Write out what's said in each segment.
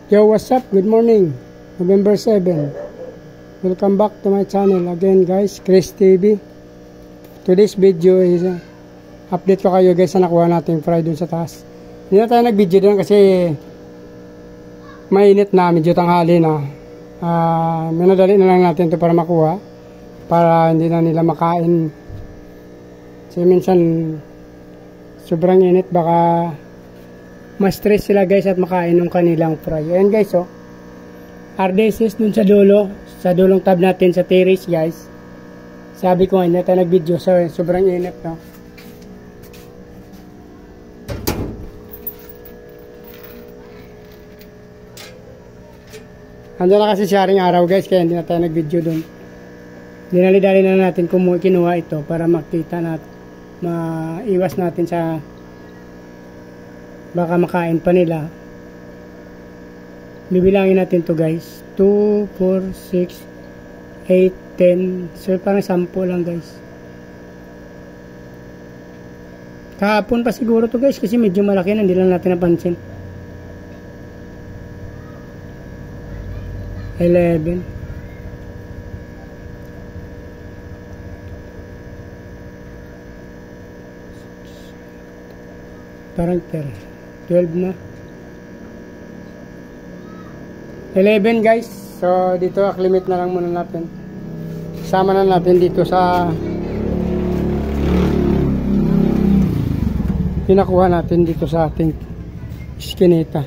Yo, what's up? Good morning. November 7. Welcome back to my channel again, guys. Chris TV. Today's video is update ko kayo, guys, na nakuha natin fry dun sa taas. Hindi na tayo nag-video dun kasi mainit na, medyo tanghali na. Minadali na lang natin to para makuha, para hindi na nila makain. Kasi minsan sobrang init, baka ma-stress sila, guys, at makain ng kanilang fry. Ayan, guys, oh. RDSS dun sa dulong tab natin sa terrace, guys. Sabi ko nga, hindi tayo nag-video, so sobrang init, no? Andiyan na kasi sharing araw, guys, kaya hindi na tayo nag-video dun. Dinali-dali na natin kinuha ito para makita natin, maiwas natin sa baka makain pa nila. Bibilangin natin to, guys. 2, 4, 6, 8, 10. So parang 10 lang, guys. Kahapon pa siguro to, guys, kasi medyo malaki na, hindi lang natin napansin. 11. Parang 12 na. 11, guys. So dito limit na lang muna natin. Sama na natin dito sa pinakuha natin dito sa ating iskinita.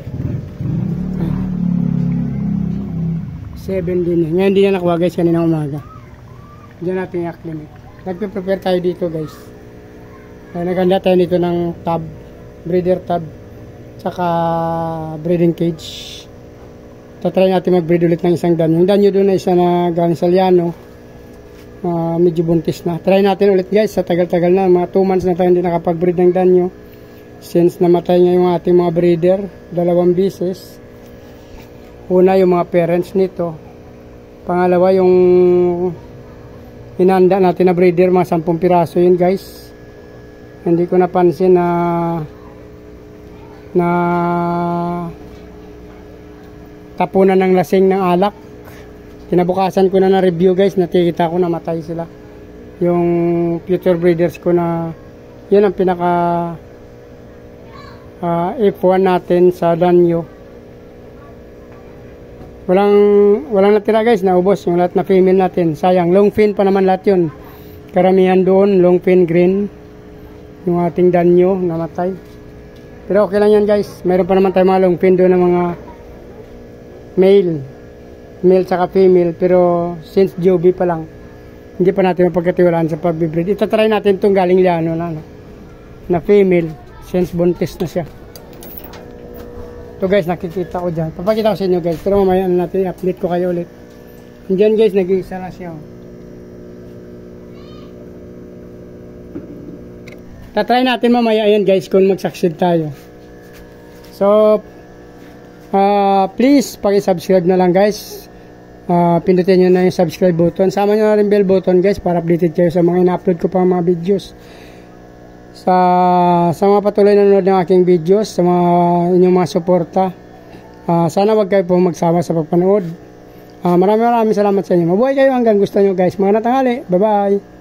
7 din. Ngayon din na nakuha, guys, kanina umaga. Diyan natin i-acclimate. Nagpe-prepare tayo dito, guys. Naganda tayo dito ng tub, breeder tub, saka breeding cage. Tatry natin mag-breed ulit ng isang danyo. Yung danyo doon na isa na galing sa Liano, medyo buntis na. Try natin ulit, guys, sa tagal-tagal na. Mga 2 months na tayo hindi nakapag-breed ng danyo. Since namatay nga yung ating mga breeder, 2 beses. Una, yung mga parents nito. Pangalawa, yung hinanda natin na breeder, mga 10 piraso yun, guys. Hindi ko napansin na tapunan ng lasing ng alak. Kinabukasan ko na review, guys, nakikita ko namatay sila. Yung future breeders ko na yun ang pinaka F1 natin sa danyo. Walang natira, guys, naubos yung lahat na female natin. Sayang, long fin pa naman lahat yun. Karamihan doon, long fin green. Yung ating danyo, namatay. Pero okay lang yan, guys. Mayroon pa naman tayo mga long fin doon ng mga male saka female. Pero since Joby pa lang, hindi pa natin mapagkatiwalaan sa pagbibreed. Itatry natin itong galing Liano na female, since buntis na siya. Ito, guys, nakikita ko dyan. Papakita ko sa inyo, guys. Pero mamaya natin i-update ko kayo ulit. Diyan, guys, nag-iisa na siya. Tatry natin mamaya yan, guys, kung mag-succeed tayo. So, please, paki-subscribe na lang, guys. Pindutin nyo na yung subscribe button. Sama nyo na rin bell button, guys, para updated kayo sa mga ina-upload ko pang mga videos. Sa mga patuloy na nanonood ng aking videos, sa mga inyong mga suporta, sana wag kayo po magsama sa pagpanood. Maraming salamat sa inyo. Mabuhay kayo hanggang gusto nyo, guys. Mga natanghali. Bye-bye.